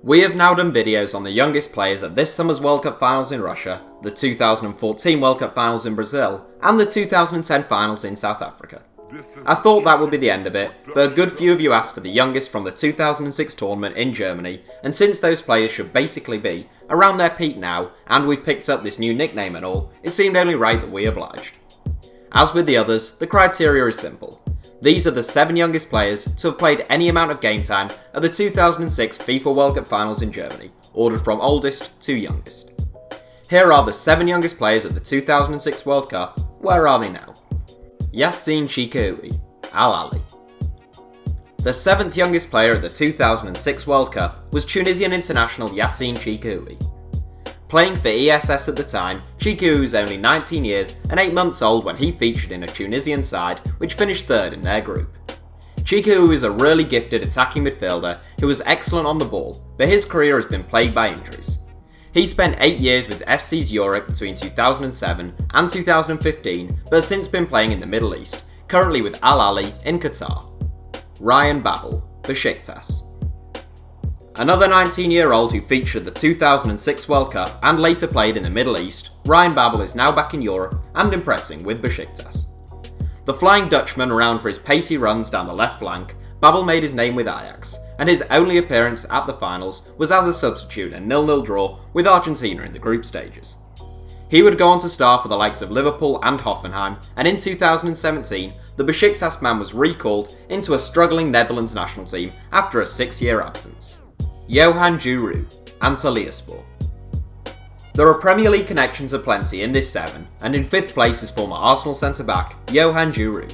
We have now done videos on the youngest players at this summer's World Cup finals in Russia, the 2014 World Cup finals in Brazil, and the 2010 finals in South Africa. I thought that would be the end of it, but a good few of you asked for the youngest from the 2006 tournament in Germany, and since those players should basically be around their peak now, and we've picked up this new nickname and all, it seemed only right that we obliged. As with the others, the criteria is simple. These are the 7 youngest players to have played any amount of game time at the 2006 FIFA World Cup finals in Germany, ordered from oldest to youngest. Here are the 7 youngest players at the 2006 World Cup. Where are they now? Yassine Chikhaoui, Al Ahly. The 7th youngest player at the 2006 World Cup was Tunisian international Yassine Chikhaoui. Playing for ESS at the time, Chikhaoui was only 19 years and 8 months old when he featured in a Tunisian side which finished 3rd in their group. Chikhaoui is a really gifted attacking midfielder who was excellent on the ball, but his career has been plagued by injuries. He spent 8 years with FC Zurich between 2007 and 2015, but has since been playing in the Middle East, currently with Al Ahly in Qatar. Ryan Babel, Besiktas. Another 19-year-old who featured at the 2006 World Cup and later played in the Middle East, Ryan Babel is now back in Europe and impressing with Besiktas. The Flying Dutchman, renowned for his pacey runs down the left flank, Babel made his name with Ajax, and his only appearance at the finals was as a substitute in a 0-0 draw with Argentina in the group stages. He would go on to star for the likes of Liverpool and Hoffenheim, and in 2017, the Besiktas man was recalled into a struggling Netherlands national team after a 6-year absence. Johan Djourou, Antalyaspor. There are Premier League connections aplenty in this 7, and in 5th place is former Arsenal centre-back Johan Djourou.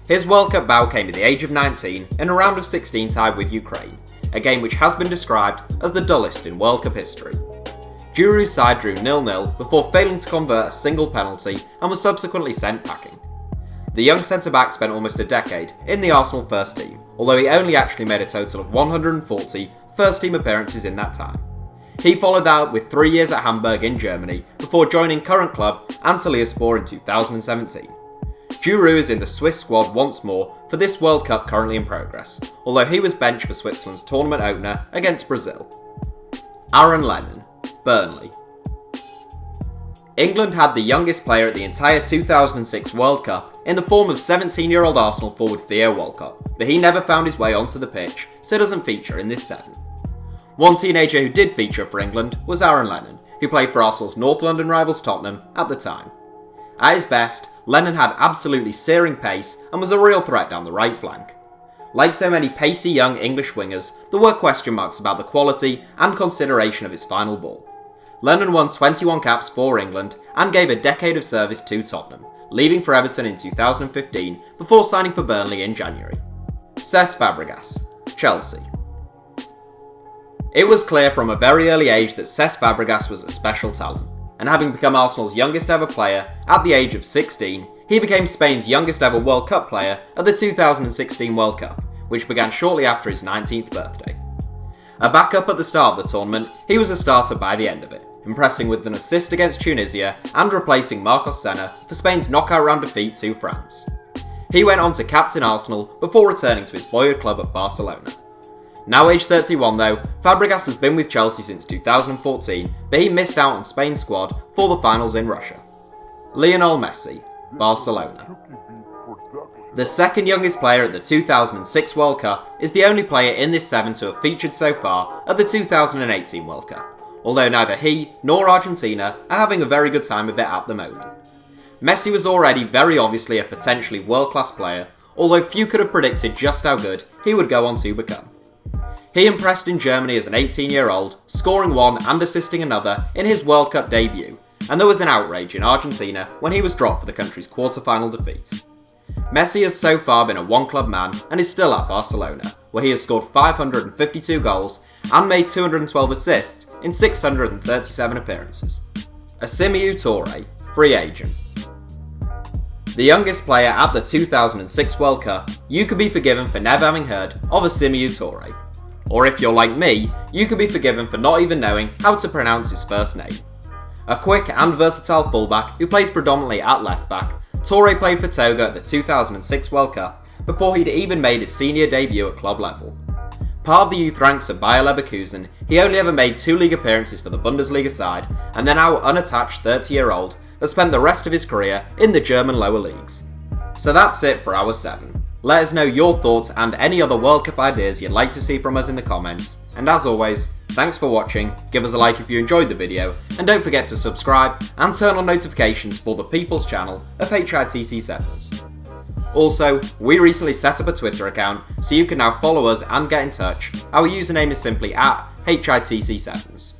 His World Cup bow came at the age of 19 in a round of 16 tie with Ukraine, a game which has been described as the dullest in World Cup history. Djourou's side drew 0-0 before failing to convert a single penalty and was subsequently sent packing. The young centre-back spent almost a decade in the Arsenal first team, although he only actually made a total of 140 first-team appearances in that time. He followed that up with 3 years at Hamburg in Germany before joining current club Antalyaspor in 2017. Djourou is in the Swiss squad once more for this World Cup currently in progress, although he was benched for Switzerland's tournament opener against Brazil. Aaron Lennon, Burnley. England had the youngest player at the entire 2006 World Cup in the form of 17-year-old Arsenal forward Theo Walcott, but he never found his way onto the pitch, so doesn't feature in this 7. One teenager who did feature for England was Aaron Lennon, who played for Arsenal's North London rivals Tottenham at the time. At his best, Lennon had absolutely searing pace and was a real threat down the right flank. Like so many pacey young English wingers, there were question marks about the quality and consideration of his final ball. Lennon won 21 caps for England and gave a decade of service to Tottenham, leaving for Everton in 2015 before signing for Burnley in January. Cesc Fabregas, Chelsea. It was clear from a very early age that Cesc Fabregas was a special talent, and having become Arsenal's youngest ever player at the age of 16, he became Spain's youngest ever World Cup player at the 2016 World Cup, which began shortly after his 19th birthday. A backup at the start of the tournament, he was a starter by the end of it, impressing with an assist against Tunisia and replacing Marcos Senna for Spain's knockout round defeat to France. He went on to captain Arsenal before returning to his boyhood club at Barcelona. Now aged 31 though, Fabregas has been with Chelsea since 2014, but he missed out on Spain's squad for the finals in Russia. Lionel Messi, Barcelona. The 2nd youngest player at the 2006 World Cup is the only player in this 7 to have featured so far at the 2018 World Cup, although neither he nor Argentina are having a very good time of it at the moment. Messi was already very obviously a potentially world-class player, although few could have predicted just how good he would go on to become. He impressed in Germany as an 18-year-old, scoring one and assisting another in his World Cup debut, and there was an outrage in Argentina when he was dropped for the country's quarter-final defeat. Messi has so far been a one-club man and is still at Barcelona, where he has scored 552 goals and made 212 assists in 637 appearances. Yassine Toure, free agent. The youngest player at the 2006 World Cup, you could be forgiven for never having heard of Yassine Toure. Or if you're like me, you could be forgiven for not even knowing how to pronounce his first name. A quick and versatile fullback who plays predominantly at left back, Toure played for Togo at the 2006 World Cup before he'd even made his senior debut at club level. Part of the youth ranks of Bayer Leverkusen, he only ever made 2 league appearances for the Bundesliga side, and then our unattached 30-year-old has spent the rest of his career in the German lower leagues. So that's it for our 7. Let us know your thoughts and any other World Cup ideas you'd like to see from us in the comments, and as always, thanks for watching, give us a like if you enjoyed the video, and don't forget to subscribe and turn on notifications for the People's Channel of HITC Sevens. Also, we recently set up a Twitter account, so you can now follow us and get in touch. Our username is simply @HITC Sevens.